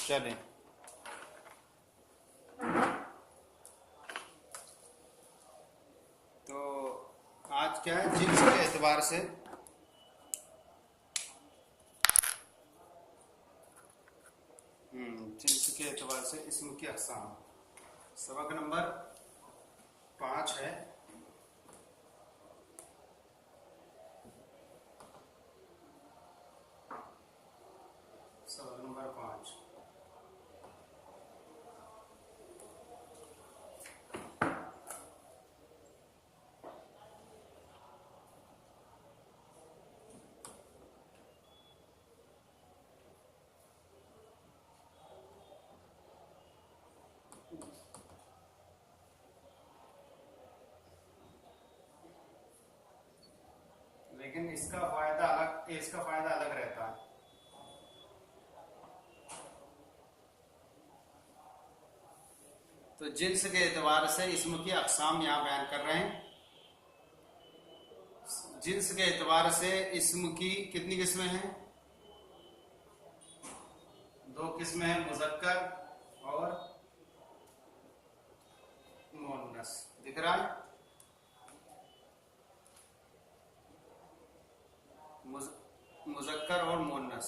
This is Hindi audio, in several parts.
चलें, तो आज क्या है, जिन्स के एतबार से जिन्स के एतबार से इस्म की अक़साम, सबक नंबर 5 है। सबक नंबर 5। लेकिन इसका फायदा अलग रहता है। तो जिन्स के एतबार से इस्म की अक़साम यहाँ बयान कर रहे हैं। जिन्स के एतबार से इस्म की कितनी किस्में हैं? 2 किस्में हैं, मुज़क्कर और मुअन्नस। दिख रहा है? मुज़क्कर और मुअन्नस,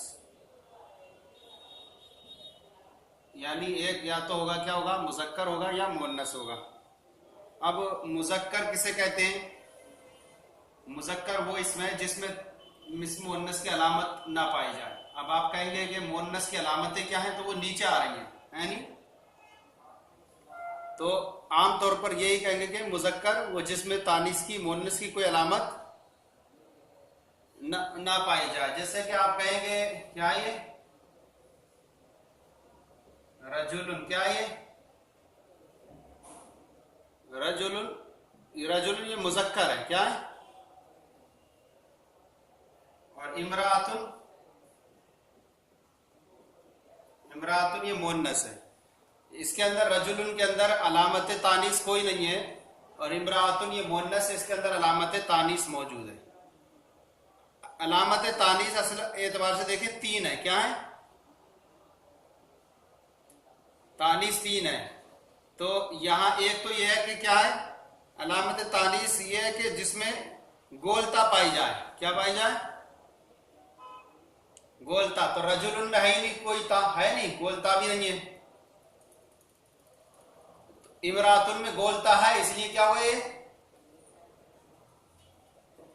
यानी एक या तो होगा, क्या होगा, मुज़क्कर होगा या मुअन्नस होगा। अब मुज़क्कर किसे कहते हैं? मुज़क्कर वो इसमें है जिसमें मुअन्नस की अलामत ना पाई जाए। अब आप कहेंगे कि मुअन्नस की अलामतें क्या हैं, तो वो नीचे आ रही हैं, है नहीं? तो आमतौर पर यही कहेंगे कि मुज़क्कर वो जिसमें तानीस की, मुअन्नस की कोई अलामत ना पाई जाए। जैसे कि आप कहेंगे क्या ये रजुलुन, क्या ये रजुलुन, रजुलुन ये मुज़क्कर है, क्या है? और इमरातुन, इमरातुन ये मुअन्नस है। इसके अंदर रजुलुन के अंदर अलामत तानीस कोई नहीं है, और इमरातुन ये मुअन्नस है, इसके अंदर अलामत तानीस मौजूद है। अलामत तानीस असल एतबार से देखें 3 है, क्या है? तानीस 3 है। तो यहां एक तो यह है कि क्या है, अलामत तानीस ये है कि जिसमें गोलता पाई जाए। क्या पाई जाए? गोलता। तो रजुलुन में है ही नहीं, कोई ता है नहीं, गोलता भी नहीं है। इमरातुन में गोलता है, इसलिए क्या हुआ, ये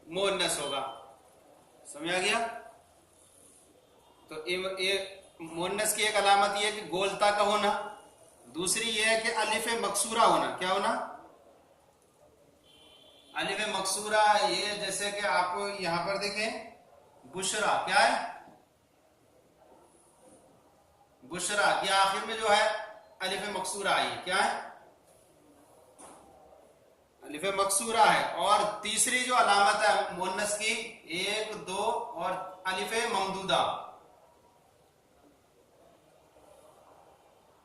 मुअन्नस होगा। समझ आ गया? तो मुअन्नस की एक अलामत यह है कि गोलता का होना, दूसरी यह है कि अलिफ मकसूरा होना। क्या होना? अलिफ मकसूरा। ये जैसे कि आप यहां पर देखें बुशरा, क्या है? बुशरा, ये आखिर में जो है अलिफ मकसूरा आई है, क्या है? अलिफ मकसूरा है। और तीसरी जो अलामत है मुअन्नस की, 1, 2 और अलिफ ममदूदा।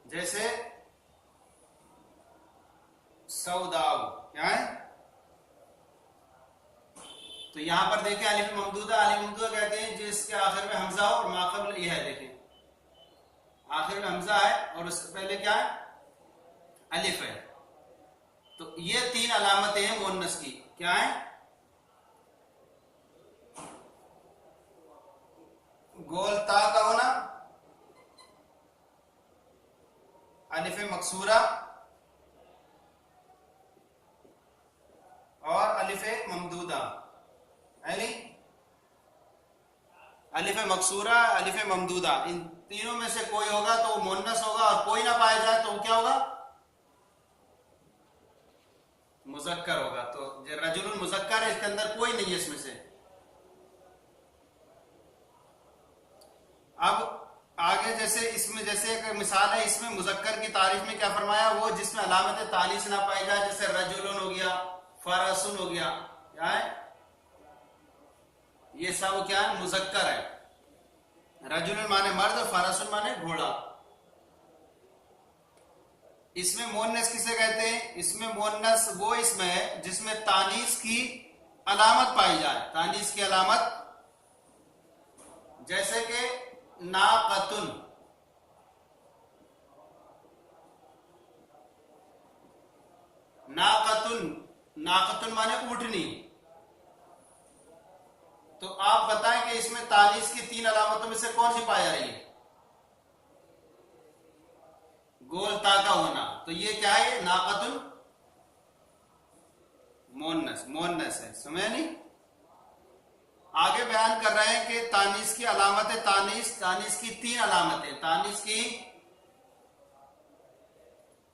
जैसे सौदाउ, क्या है? तो यहां पर देखें अलिफ ममदूदा, अलिफ ममदूदा कहते हैं जिसके आखिर में हमजा हो और माक़बल यह है। देखें आखिर में हमजा है और उससे पहले क्या है, अलिफ है। तो ये 3 अलामतें हैं मुअन्नस की। क्या है? गोलता का होना, अलिफ मकसूरा और अलिफ ममदूदा, है नहीं? अलिफ मकसूरा, अलिफ ममदूदा, इन तीनों में से कोई होगा तो वो मुअन्नस होगा, और कोई ना पाया जाए तो वो क्या होगा, मुज़क्कर होगा। तो रजुलुन मुज़क्कर है, इसके अंदर कोई नहीं है इसमें से। अब आगे जैसे इसमें, जैसे एक मिसाल है, इसमें मुज़क्कर की तारीफ में क्या फरमाया, वो जिसमें अलामत तानीस ना पाई जाए, जैसे रजुलुन हो गया, फरसुन हो गया, क्या है? ये सब क्या है, मुज़क्कर है। रजुलुन माने मर्द, फरसुन माने घोड़ा। इसमें मुअन्नस किसे कहते हैं? इसमें मुअन्नस वो इसमें है जिसमें तानीस की अलामत पाई जाए। तानीस की अलामत, जैसे कि नाक़तुन, नाकतुन माने ऊँटनी। तो आप बताएं कि इसमें तानीस की 3 अलामतों में से कौन सी पाई जा रही है? गोल ता का होना। तो ये क्या है? नाकतुन मोन्नस, मोन्नस है। समझ नहीं? आगे बयान कर रहे हैं कि तानीस की अलामतें, तानीस की 3 अलामतें, तानीस की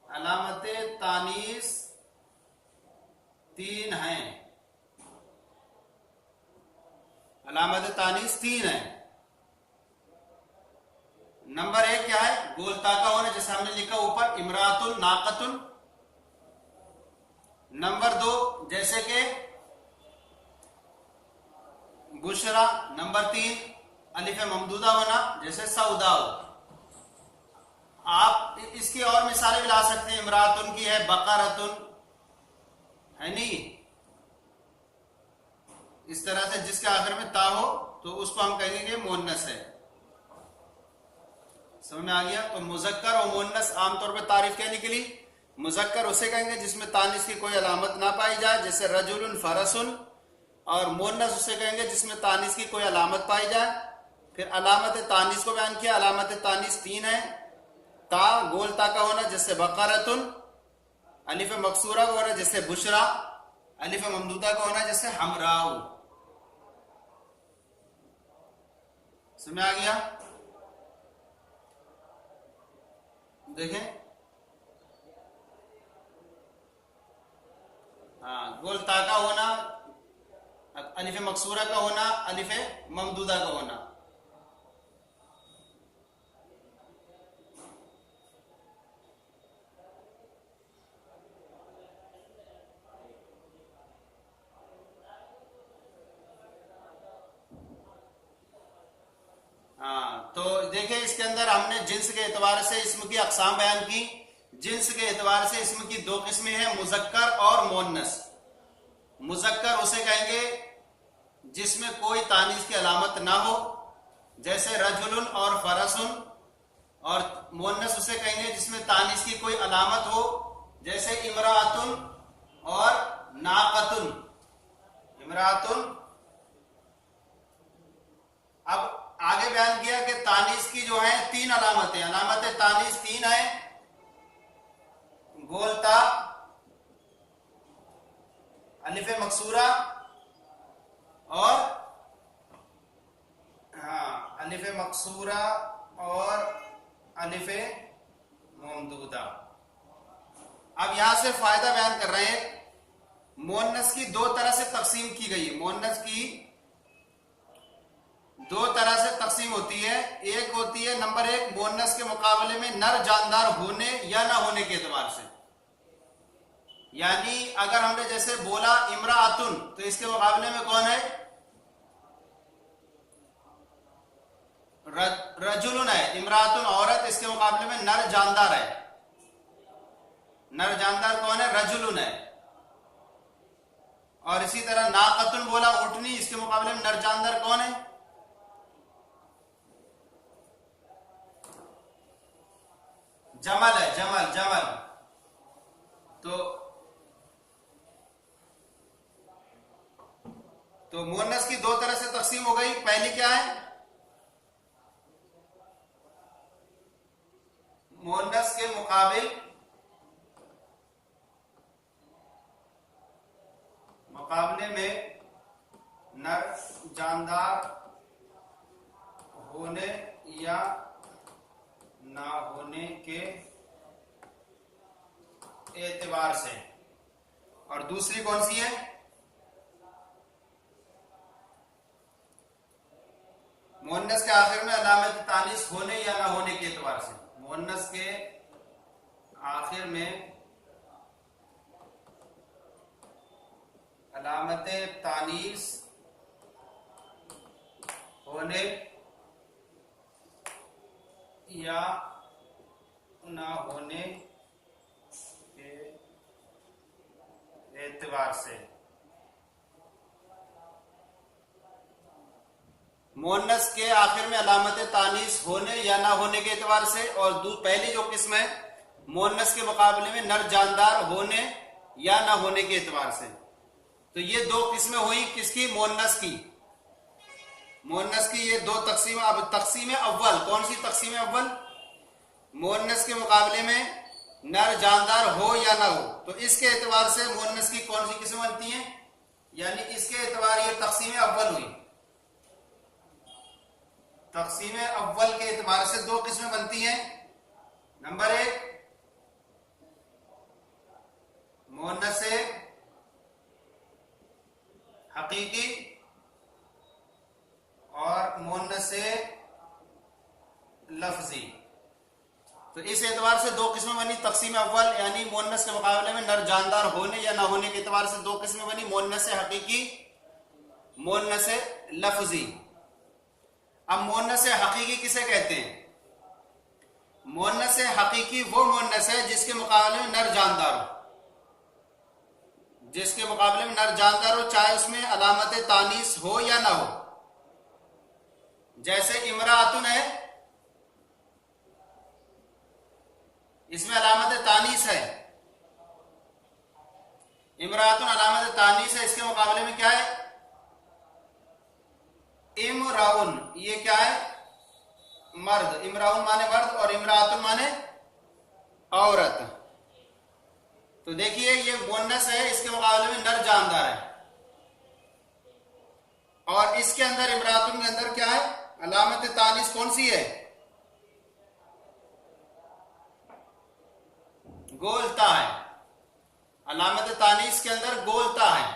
अलामतें तानीस 3 हैं। अलामत तानीस 3 है। नंबर 1 क्या है? गोलता का होना, जैसे हमने लिखा ऊपर, इमरातुन नाकतुन। नंबर 2 जैसे कि बुशरा। नंबर 3 अलिफ ममदूदा होना, जैसे सऊदाओ। आप इसकी और मिसालें भी ला सकते हैं। इमरातुन की है बकरतुन, है नहीं? इस तरह से जिसके आखिर में ता हो तो उसको हम कहेंगे कि मुअन्नस है। समझ में आ गया? तो मुजक्कर और मुअन्नस आमतौर पर तारीफ क्या निकली? मुजक्कर उसे कहेंगे जिसमें तानीस की कोई अलामत ना पाई जाए, जैसे रजुलुन फरसुन। और मुअन्नस उसे कहेंगे जिसमें तानीस की कोई अलामत पाई जाए। फिर अलामत तानीस को बयान किया। अलामत तानीस 3 है। ता, गोल ता का होना, जैसे बकरतुन। अलिफ मकसूरा का होना, जैसे बुशरा। अलिफ ममदूदा का होना, जैसे हमराउ। समझ आ गया? देखें, हाँ, गोल ता का होना, अलिफ मकसूरा का होना, अलिफ ममदूदा का होना। हाँ, तो देखिए इसके अंदर हमने जिन्स के एतबार से इस्म की अकसाम बयान की। जिन्स के एतबार से इस्म की 2 किस्में हैं, मुजक्कर और मुअन्नस। मुजक्कर उसे कहेंगे जिसमें कोई तानीस की अलामत ना हो, जैसे रजुलुन और फरसुन। और मुअन्नस उसे कहेंगे जिसमें तानीस की कोई अलामत हो, जैसे इमरातुन और नाकतुन। इमरातुन। अब आगे बयान किया कि तानीस की जो है 3 अलामतें, अलामतें तानीस 3 है। गोलता, अलिफ मकसूरा और हाँ, अलिफ मकसूरा और अलिफ ममदूदा। अब यहां से फायदा बयान कर रहे हैं। मुअन्नस की 2 तरह से तकसीम की गई है। मुअन्नस की 2 तरह से तकसीम होती है। एक होती है, नंबर 1, मुअन्नस के मुकाबले में नर जानदार होने या ना होने के एतबार से। यानी अगर हमने जैसे बोला इमरातुन, तो इसके मुकाबले में कौन है? रजुलुन है। इमरातुन औरत, इसके मुकाबले में नर जानदार है। नर जानदार कौन है? रजुलुन है। और इसी तरह नाकतुन बोला ऊँटनी, इसके मुकाबले में नर जानदार कौन है? जमल है। जमल, जमल। तो मुअन्नस की 2 तरह से तकसीम हो गई। पहली क्या है? मुअन्नस के मुकाबले में नर जानदार होने या ना होने के एतबार से। और दूसरी कौन सी है? मुअन्नस के आखिर में अलामत तानीस होने या ना होने के एतबार से। मुअन्नस के आखिर में अलामत तानीस होने या ना होने के एतबार से। मुअन्नस के आखिर में अलामत तानीस होने या ना होने के एतबार से। और पहली जो किस्म है, मुअन्नस के मुकाबले में नर जानदार होने या ना होने के एतबार से। तो ये दो किस्में हुई किसकी? मुअन्नस की। मुअन्नस की ये दो तकसीम। अब तकसीम अव्वल, कौन सी तकसीम अव्वल? मुअन्नस के मुकाबले में नर जानदार हो या ना हो, तो इसके एतबार से मुअन्नस की कौन सी किस्म बनती है? यानी इसके एतबार ये तकसीम अव्वल हुई। तकसीम अव्वल के एतबार से दो किस्में बनती हैं। नंबर एक, मुअन्नस हकीकी और मुअन्नस लफ्जी। तो इस एतबार से दो किस्में बनी तकसीम अव्वल, यानी मुअन्नस के मुकाबले में नर जानदार होने या ना होने के एतबार से दो किस्में बनी, मुअन्नस हकीकी, मुअन्नस लफ्जी। अब मुअन्नस हकीकी किसे कहते हैं? मुअन्नस हकीकी वो मुअन्नस है जिसके मुकाबले में नर जानदार हो, जिसके मुकाबले में नर जानदार हो, चाहे उसमें अलामत तानीस हो या ना हो। जैसे इमरातुन है, इसमें अलामत तानीस है, इमरातुन अलामत तानीस है, इसके मुकाबले में क्या है? इमराउन, ये क्या है? मर्द। इमराउन माने मर्द और इमरातुन माने औरत। तो देखिए ये मुअन्नस है, इसके मुकाबले में नर जानदार है, और इसके अंदर इमरातुन के अंदर क्या है? अलामत तानीस कौन सी है? गोलता है। अलामत तानीस के अंदर गोलता है,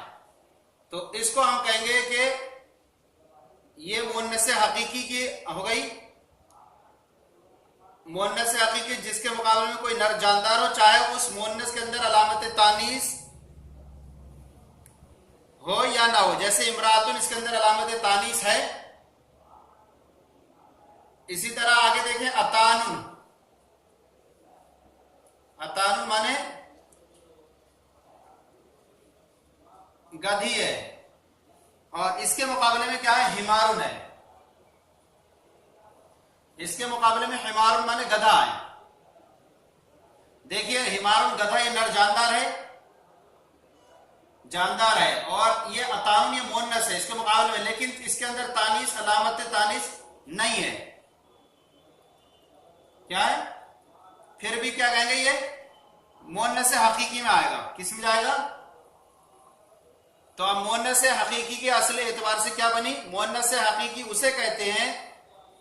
तो इसको हम कहेंगे कि ये मुअन्नस हकीकी की हो गई। मुअन्नस हकीकी जिसके मुकाबले में कोई नर जानदार हो, चाहे उस मुअन्नस के अंदर अलामत तानीस हो या ना हो। जैसे इमरातुन, इसके अंदर अलामत तानीस है। इसी तरह आगे देखें अतानुन। अतानुन माने गधी है, और इसके मुकाबले में क्या है? हिमारुन है। इसके मुकाबले में हिमारुन माने गधा है। देखिए हिमारुन गधा, ये नर जानदार है, जानदार है, और ये अतानुन ये मुअन्नस है इसके मुकाबले में, लेकिन इसके अंदर तानीस, अलामत तानीस नहीं है। क्या है? फिर भी क्या कहेंगे? ये मुअन्नस हकीकी में आएगा। किस में जाएगा? तो अब मुअन्नस हकीकी के असली एतबार से क्या बनी? मुअन्नस हकीकी उसे कहते हैं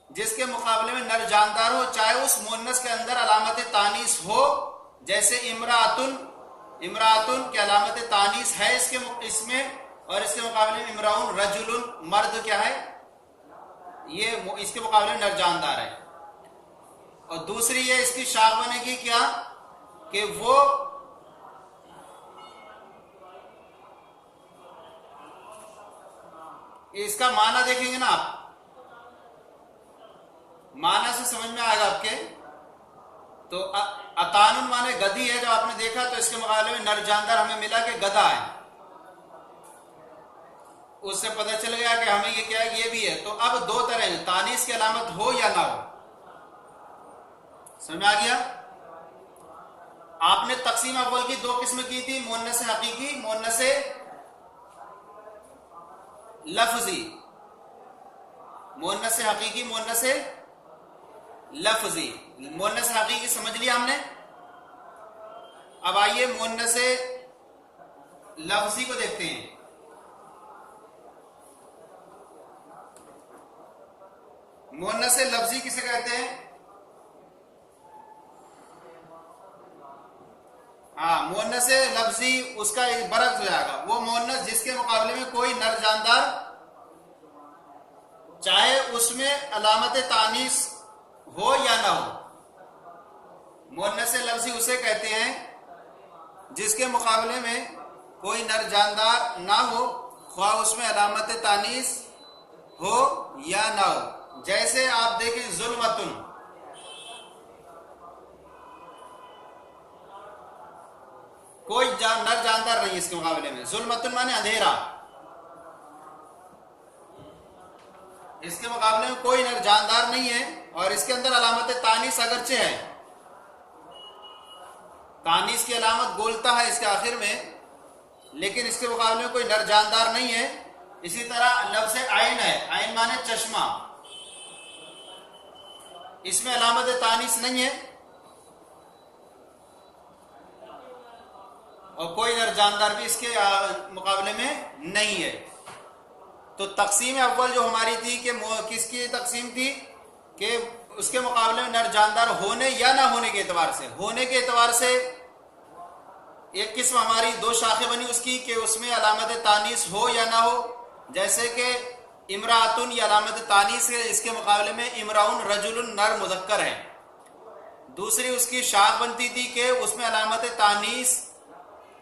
जिसके मुकाबले में नर जानदार हो, चाहे उस मुअन्नस के अंदर अलामत तानीस हो। जैसे इमरातुन, इमरातुन की अलामत तानीस है इसमें, और इसके मुकाबले में इमराउन रजुलुन, मर्द क्या है? ये इसके मुकाबले में नर जानदार है। और दूसरी ये इसकी शाख बनेगी क्या? कि वो इसका माना देखेंगे ना आप, माना से समझ में आएगा आपके। तो अतानुन माने गधी है, जब आपने देखा तो इसके मुकाबले में नर जानदार हमें मिला कि गधा है, उससे पता चल गया कि हमें ये क्या है? ये भी है। तो अब दो तरह है, तानीस की अलामत हो या ना हो। समझ में आ गया? आपने तकसीम अव्वल की दो किस्में की थी, मुअन्नस हकीकी, मुअन्नस लफ्जी। मुअन्नस हकीकी, मुअन्नस लफ्जी। मुअन्नस हकीकी समझ लिया हमने। अब आइए मुअन्नस लफ्जी को देखते हैं। मुअन्नस लफ्जी किसे कहते हैं? हाँ, मुअन्नस लफ्जी उसका एक बरक्स हो जाएगा। वो मुअन्नस जिसके मुकाबले में कोई नर जानदार, चाहे उसमें अलामत तानीस हो या ना हो। मुअन्नस लफ्जी उसे कहते हैं जिसके मुकाबले में कोई नर जानदार ना हो, ख्वाह उसमें अलामत तानीस हो या ना हो। जैसे आप देखें जुल्मतुन, कोई नर जानदार नहीं इसके मुकाबले में। जुल्मतुन माने अंधेरा, इसके मुकाबले में कोई नर जानदार नहीं है, और इसके अंदर अलामत तानीस अगरचे है। तानीस की अलामत गोलता है इसके आखिर में, लेकिन इसके मुकाबले में कोई नर जानदार नहीं है। इसी तरह लफ्ज़ आइन है, आइन माने चश्मा, इसमें अलामत तानीस नहीं है और कोई नर जानदार भी इसके मुकाबले में नहीं है। तो तकसीम अव्वल जो हमारी थी कि किसकी तकसीम थी कि उसके मुकाबले में नर जानदार होने या ना होने के एतबार से, होने के एतबार से एक किस्म हमारी दो शाखें बनी उसकी कि उसमें अलामत तानीस हो या ना हो, जैसे कि इमरातुन या अलामत तानीस है, इसके मुकाबले में इमराउन रजुलुन नर मुज़क्कर है। दूसरी उसकी शाख बनती थी कि उसमें अलामत तानीस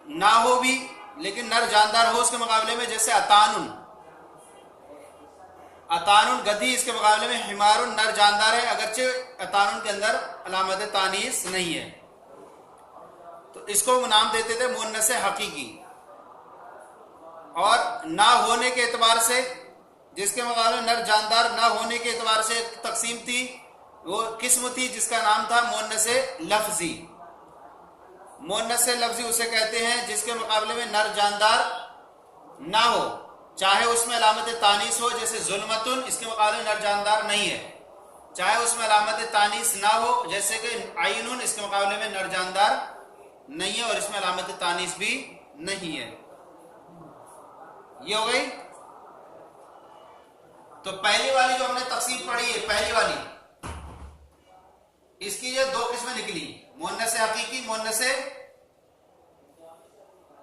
ना हो भी लेकिन नर जानदार हो उसके मुकाबले में, जैसे अतानुन, अतानुन गधी, इसके मुकाबले में हिमारुन नर जानदार है अगरचे अतानुन के अंदर अलामत तानीस नहीं है। तो इसको नाम देते थे मुन्नस हकीकी। और ना होने के एतबार से, जिसके मुकाबले नर जानदार ना होने के एतबार से तकसीम थी, वो किस्म थी जिसका नाम था मुन्नस लफ्जी। मुन्नस लफ्जी उसे कहते हैं जिसके मुकाबले में नर जानदार ना हो, चाहे उसमें अलामत तानीस हो, जैसे जुल्मतुन, इसके मुकाबले नर जानदार नहीं है, चाहे उसमें अलामत तानीस ना हो, जैसे कि आइनुन, इसके मुकाबले में नर जानदार नहीं है और इसमें अलामत तानीस भी नहीं है। ये हो गई। तो पहली वाली जो हमने तफसील पढ़ी है, पहली वाली, इसकी ये दो किस्में निकली, मुन्नस हकीकी, मुन्नस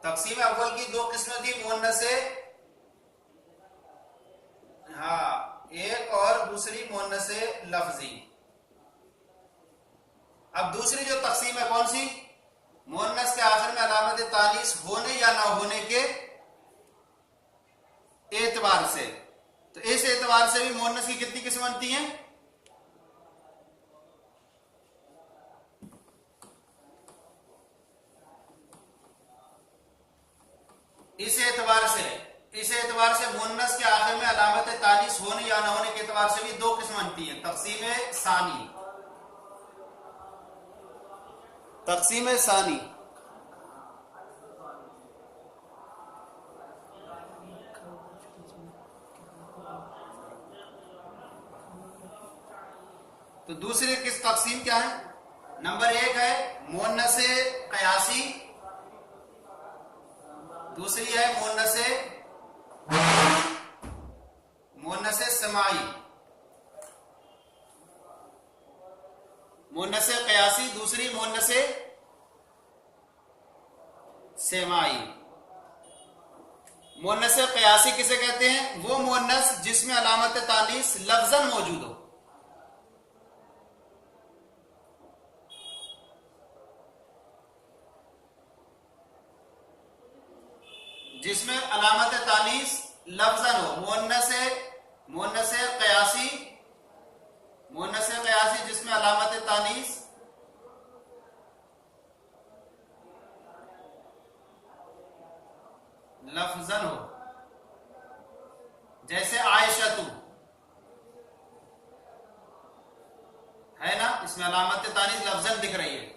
तकसीम अव्वल की दो किस्में थी, मुन्नस एक और दूसरी मुन्नस लफ्जी। अब दूसरी जो तकसीम है कौन सी, मुन्नस के आखिर में अलामत तानीस होने या ना होने के एतबार से। तो इस एतबार से भी मुन्नस की कितनी किस्म बनती हैं, इस एतबार से मुन्नस के आखिर में अलामत तानीस होने या ना होने के एतबार से भी दो किस्म बनती हैं, तकसीम सानी, तकसीम सानी। तो दूसरी किस तकसीम क्या है, नंबर एक है मुन्नस कयासी, दूसरी है मुन्नस समाई। मुन्नस कयासी, दूसरी मुन्नस सेमाई। मुन्नस कयासी किसे कहते हैं, वो मुन्नस जिसमें अलामत तानीस लफ्जन मौजूद हो, जिसमें अलामत तानीस लफ्जन हो। मुन्नस कयासी, मुन्नस कयासी जिसमें अलामत तानीस लफ्जन हो, जैसे आयशतु है ना, इसमें अलामत तानीस लफ्जन दिख रही है,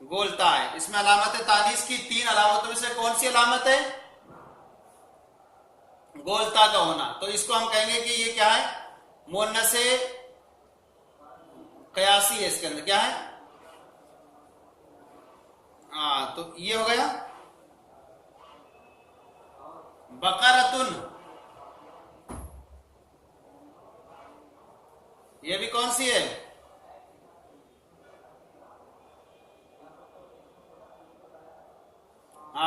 गोलता है। इसमें अलामत तानीस की तीन अलामतों में से कौन सी अलामत है, गोलता का होना। तो इसको हम कहेंगे कि ये क्या है, मुन्नस कयासी है, इसके अंदर क्या है, तो ये हो गया। बकरतुन, ये भी कौन सी है,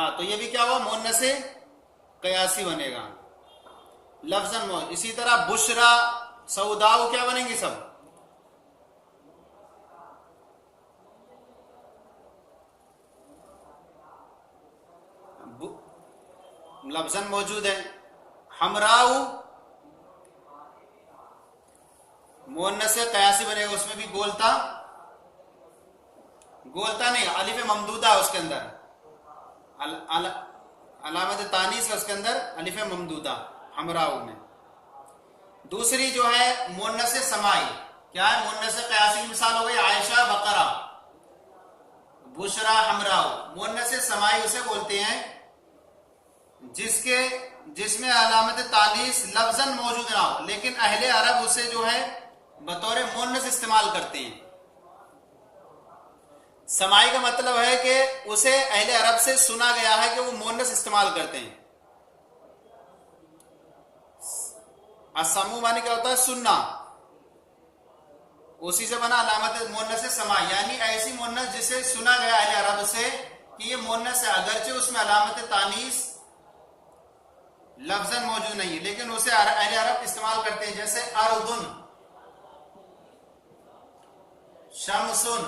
तो ये भी क्या हुआ, मुन्नस कयासी बनेगा, लफ्जन मौजूद। इसी तरह बुशरा, सऊदाउ क्या बनेंगे, सब लफ्जन मौजूद है। हमराउ मुन्नस कयासी बनेगा, उसमें भी गोलता नहीं, अलिफ ममदूदा उसके अंदर, अलामत तानीस है उसके अंदर अलिफ ममदूदा हमराउ में। दूसरी जो है मुन्नस समाई, क्या है, मुन्नस कयासी की मिसाल हो गई आयशा बकरा, बुशरा हमराओ, मुअन्नस समाई उसे बोलते हैं जिसमें अलामत तानीस लफ्जन मौजूद ना हो, लेकिन अहले अरब उसे जो है बतौर मुअन्नस इस्तेमाल करते हैं। समाई का मतलब है कि उसे अहले अरब से सुना गया है कि वो मुअन्नस इस्तेमाल करते हैं। असमू माने क्या होता है? सुनना। उसी से बना अलामत मुअन्नस समाई, यानी ऐसी मुअन्नस जिसे सुना गया अहले अरब से कि ये मुअन्नस है, अगरचे उसमें अलामत तानीस लफ्जन मौजूद नहीं है, लेकिन उसे अहले अरब इस्तेमाल करते हैं। जैसे अर्दुन, शमसुन।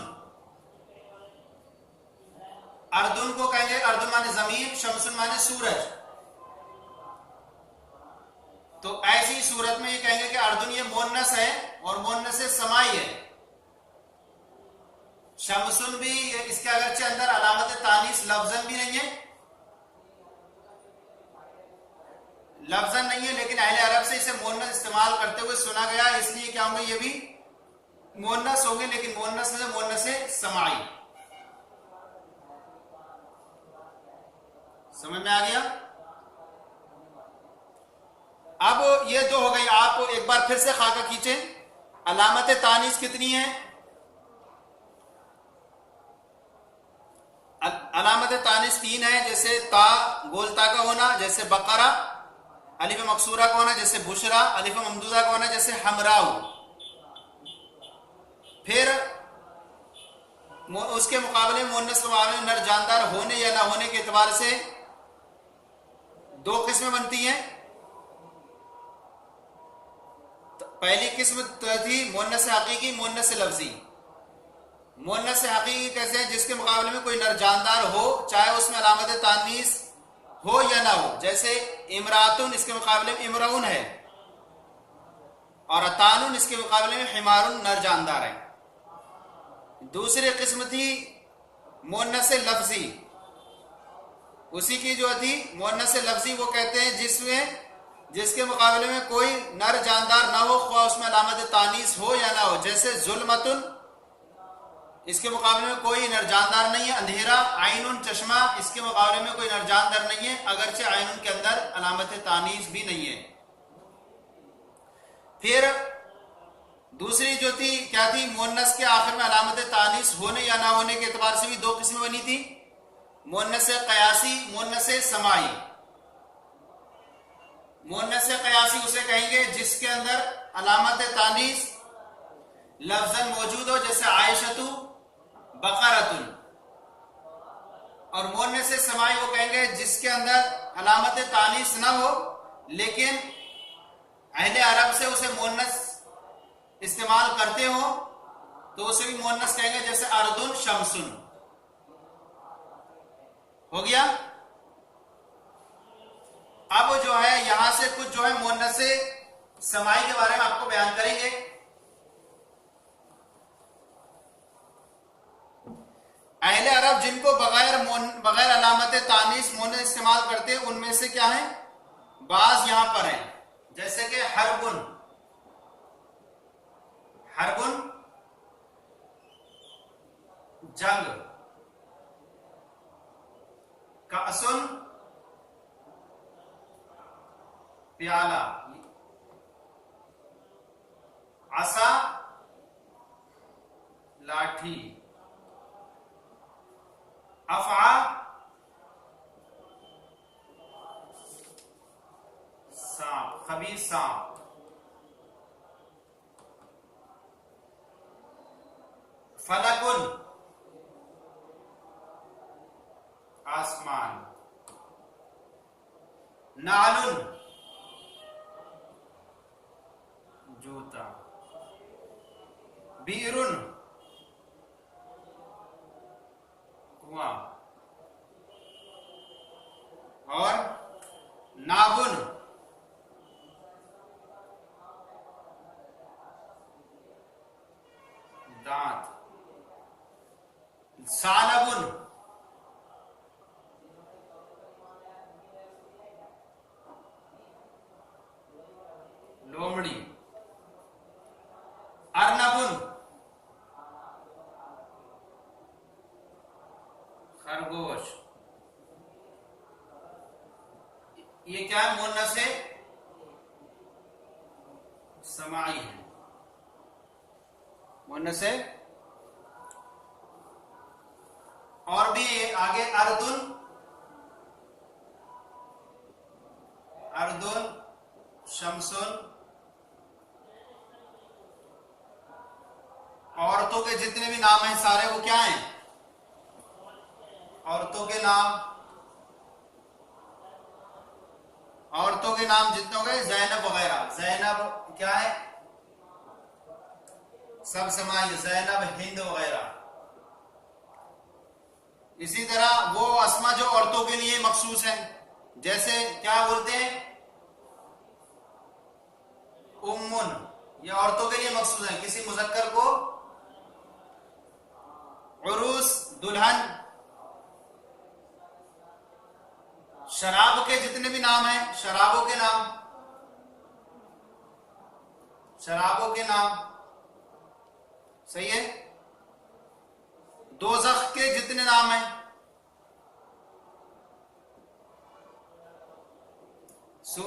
अर्दुन को कहेंगे, अर्दुन माने जमीन, शमसुन माने सूरज। तो ऐसी सूरत में ये कहेंगे कि अर्दुन ये मुअन्नस है और मुअन्नस समाई है। शमसुन भी इसके अगरचे अंदर अलामत तानीस लफ्जन भी नहीं है, लफ्जन नहीं है, लेकिन अहले अरब से इसे मुअन्नस इस्तेमाल करते हुए सुना गया, इसलिए क्या होंगे? ये भी मुअन्नस होंगे, लेकिन मुअन्नस में मुअन्नस समाई। समझ में आ गया? अब ये दो हो गई। आप एक बार फिर से खाका खींचे। अलामत तानीस कितनी है? अलामत तानीस 3 है। जैसे ता गोलता का होना, जैसे बकरा। अलिफ मकसूरा का होना, जैसे बुशरा। अलिफ ममदूदा का होना, जैसे हमराऊ। फिर उसके मुकाबले मुअन्नस के मुकाबले नर जानदार होने या ना होने के एतबार से 2 किस्में बनती हैं। पहली किस्म थी मुअन्नस हकीकी, मुअन्नस लफ्जी। मुअन्नस हकीकी कैसे है? जिसके मुकाबले में कोई नर जानदार हो, चाहे उसमें अलामत तानीस हो या ना हो। जैसे इमरातुन, इसके मुकाबले में इमराउन है, और अतानुन इसके मुकाबले में हिमारुन नर जानदार है। दूसरी किस्म थी मुअन्नस लफ्जी। उसी की जो थी मुअन्नस लफ्जी, वो कहते हैं जिसके मुकाबले में कोई नर जानदार ना हो, ख्वाह उसमें अलामत तानीस हो या ना हो। जैसे जुल्मतुन, इसके मुकाबले में कोई नर जानदार नहीं है। अंधेरा, आइनुन चश्मा, इसके मुकाबले में कोई नर जानदार नहीं है, अगरचे आइनुन के अंदर अलामत तानीस भी नहीं है। फिर दूसरी जो थी क्या थी? मुअन्नस के आखिर में अलामत तानीस होने या ना होने के एतबार से भी 2 किस्में बनी थी, मुअन्नस कयासी, मुअन्नस समाई। मुअन्नस कयासी उसे कहेंगे जिसके अंदर अलामत तानीस लफ्जन मौजूद हो, जैसे आयशतु, बकरतुन। और मुअन्नस समाई वो कहेंगे जिसके अंदर अलामत तानीस ना हो, लेकिन अहले अरब से उसे मुअन्नस इस्तेमाल करते हो, तो उसे भी मुअन्नस कहेंगे, जैसे अर्दुन, शमसुन। हो गया? अब जो है यहां से कुछ जो है मुअन्नस समाई के बारे में आपको बयान करेंगे। अहले अरब जिनको बगैर अलामत तानीस मुअन्नस इस्तेमाल करते हैं, उनमें से क्या है? बाज यहां पर है, जैसे कि हरबुन, हरबुन जंग, कासुन प्याला, आसा लाठी, अफआ सांप, खबीर सांप, फलकुन आसमान, नालुन जूता, बीरुन कुआं, और नाबुन दांत, सालबुन लोमड़ी, अर्नबुन ये क्या है? मुन्नस समाई है, मुन्नस। और भी आगे अर्दुन, अर्दुन, शमसुन। औरतों के जितने भी नाम हैं सारे वो क्या हैं? औरतों के नाम, औरतों के नाम जितने हो गए, जैनब वगैरह। जैनब क्या है? सब समाई, जैनब, हिंद वगैरह। इसी तरह वो अस्मा जो औरतों के लिए मखसूस है, जैसे क्या बोलते हैं? उम्मुन, ये औरतों के लिए मखसूस है। किसी मुजक्कर को उरूस, दुल्हन। शराब के जितने भी नाम हैं, शराबों के नाम, शराबों के नाम, सही है। दोज़ख के जितने नाम हैं,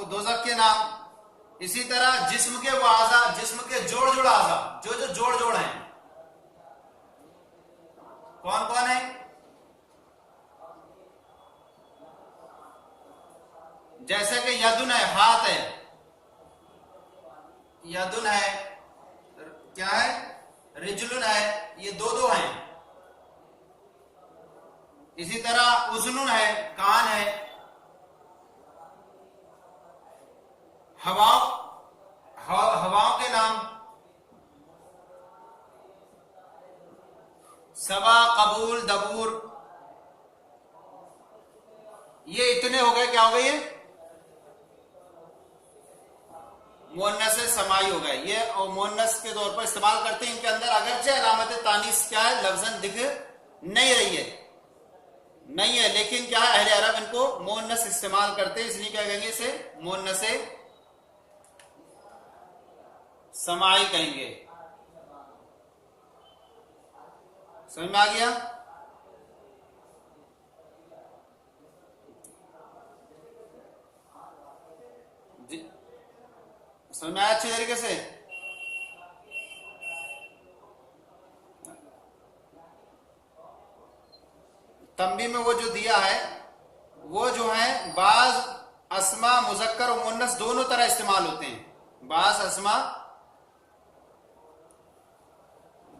दोज़ख के नाम। इसी तरह जिस्म के वो आज़ा, जिस्म के जोड़ जोड़ आज़ा, जो जो जोड़ जोड़ हैं, कौन कौन है? जैसे कि यदुन है, हाथ है, यदुन है, क्या है? रिजलुन है, ये दो दो हैं। इसी तरह उज़नुन है, कान है। हवाओं, हवाओं के नाम, सबा, कबूल, दबूर। ये इतने हो गए, क्या हो गए? ये मुअन्नस समाई हो गए। ये और मुअन्नस के तौर पर इस्तेमाल करते हैं। इनके अंदर अगरचे अलामत तानीस क्या है? लफ्जन दिख नहीं रही है, नहीं है, लेकिन क्या है? अहले अरब इनको मुअन्नस इस्तेमाल करते हैं, इसलिए क्या कहेंगे? इसे मुअन्नस समाई कहेंगे। समझ में आ गया? समझ में आया अच्छी तरीके से? तंबी में वो जो दिया है, वो जो है बाज अस्मा मुजक्कर और मुन्नस दोनों तरह इस्तेमाल होते हैं। बाज अस्मा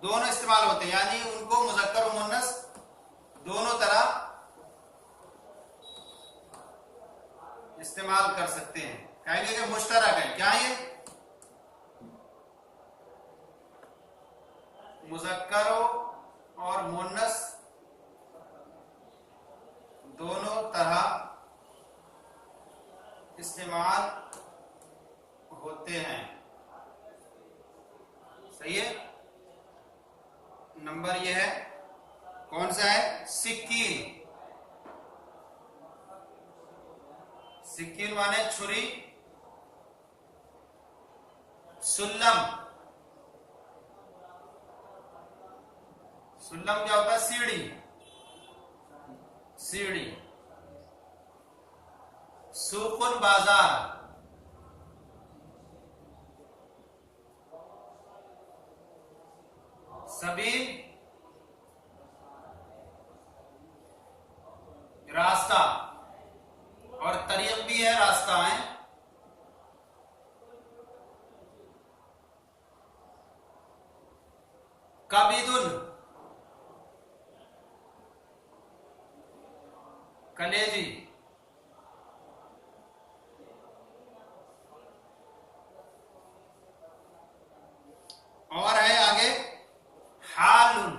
दोनों इस्तेमाल होते हैं, यानी उनको मुजक्कर और मुन्नस दोनों तरह इस्तेमाल कर सकते हैं। कहेंगे कि मुश्तरक है। क्या ये? मुजक्कर और मुन्नस दोनों तरह इस्तेमाल होते हैं। सही है। नंबर ये है, कौन सा है? सिक्कीन। सिक्कीन माने छुरी। सुल्लम, सुल्लम क्या होता है? सीढ़ी, सीढ़ी। सूकुन बाजार, सबील रास्ता, और तरीक भी है, रास्ता है। कबीदुन, कलेजी। और है आगे हालुन,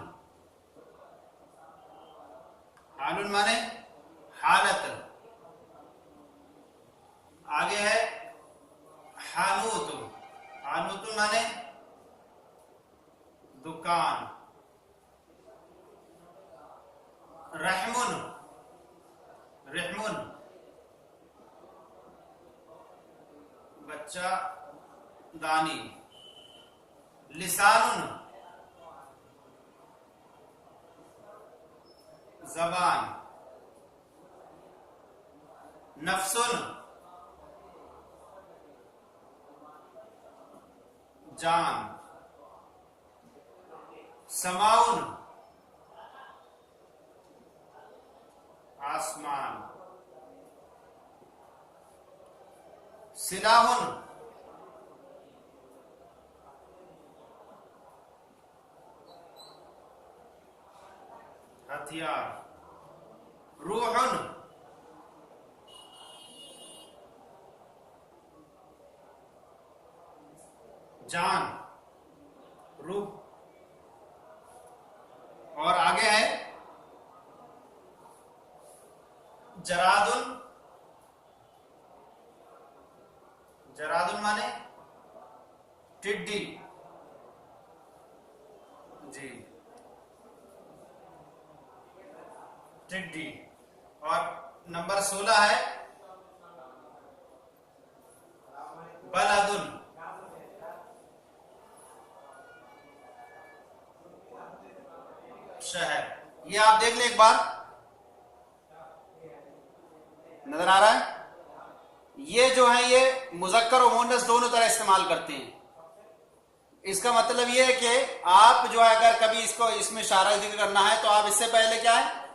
हालुन माने हालत। आगे है हानूत, हानूत माने दुकान। रहमुन, रहमुन बच्चा दानी। लिसानुन जबान। नफ्सुन जान, समाउन आसमान, सिलाहुन हथियार, रूहुन जान, रूह। और आगे है जरादुन, जरादुन माने टिड्डी जी, टिड्डी। और नंबर 16 है बलदुन, शहर। ये आप देख ले एक बार, नजर आ रहा है? ये जो है ये मुजक्कर और मुअन्नस दोनों तरह इस्तेमाल करते हैं। इसका मतलब ये है कि आप जो है अगर कभी इसको इसमें इशारा जिक्र करना है तो आप इससे पहले क्या है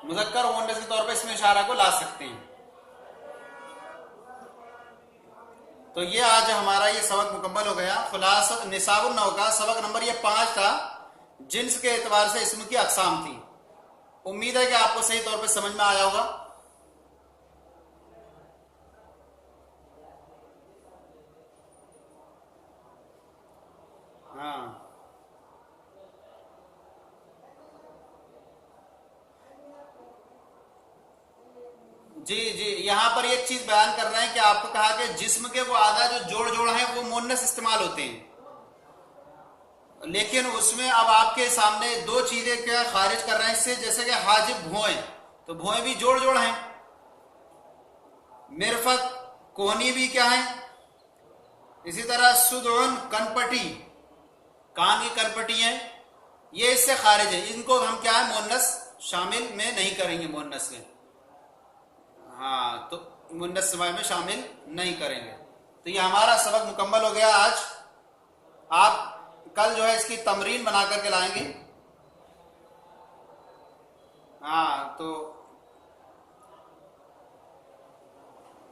मुजक्कर और मुअन्नस के तौर पर इसमें इशारा को ला सकते हैं। तो ये आज हमारा ये सबक मुकम्मल हो गया। खुलासा निसाबुन नौ का सबक नंबर ये 5 था, जिन्स के एतबार से इसम की अकसाम थी। उम्मीद है कि आपको सही तौर पे समझ में आया होगा। हाँ जी जी, यहां पर एक चीज बयान कर रहे हैं कि आपको कहा कि जिस्म के वो आधा जो जोड़ जोड़ हैं वो मुअन्नस इस्तेमाल होते हैं, लेकिन उसमें अब आपके सामने दो चीजें क्या खारिज कर रहे हैं इससे, जैसे कि हाजिब भुएं, तो भुएं भी जोड़ जोड़ हैं। मिरफत कोहनी भी क्या है, इसी तरह सुदउन कनपटी, कान की कनपटी है, ये इससे खारिज है। इनको हम क्या है मुअन्नस शामिल में नहीं करेंगे, मुअन्नस में। हाँ, तो मुअन्नस समय में शामिल नहीं करेंगे। तो ये हमारा सबक मुकम्मल हो गया आज। आप कल जो है इसकी तमरीन बना करके लाएंगे। हाँ तो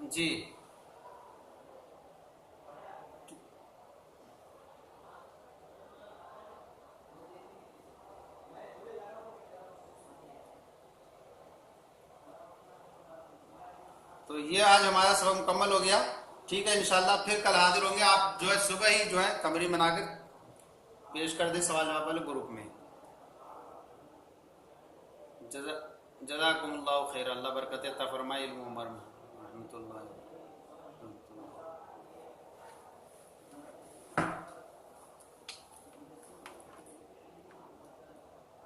जी, तो ये आज हमारा सबक मुकम्मल हो गया। ठीक है, इंशाल्लाह फिर कल हाजिर होंगे। आप जो है सुबह ही जो है तमरीन बनाकर पेश कर दें सवाल जवाब वाले ग्रुप में। जज़ाकुमुल्लाहु खैर, अल्लाह बरकत अता फरमाए इल्म उमर में।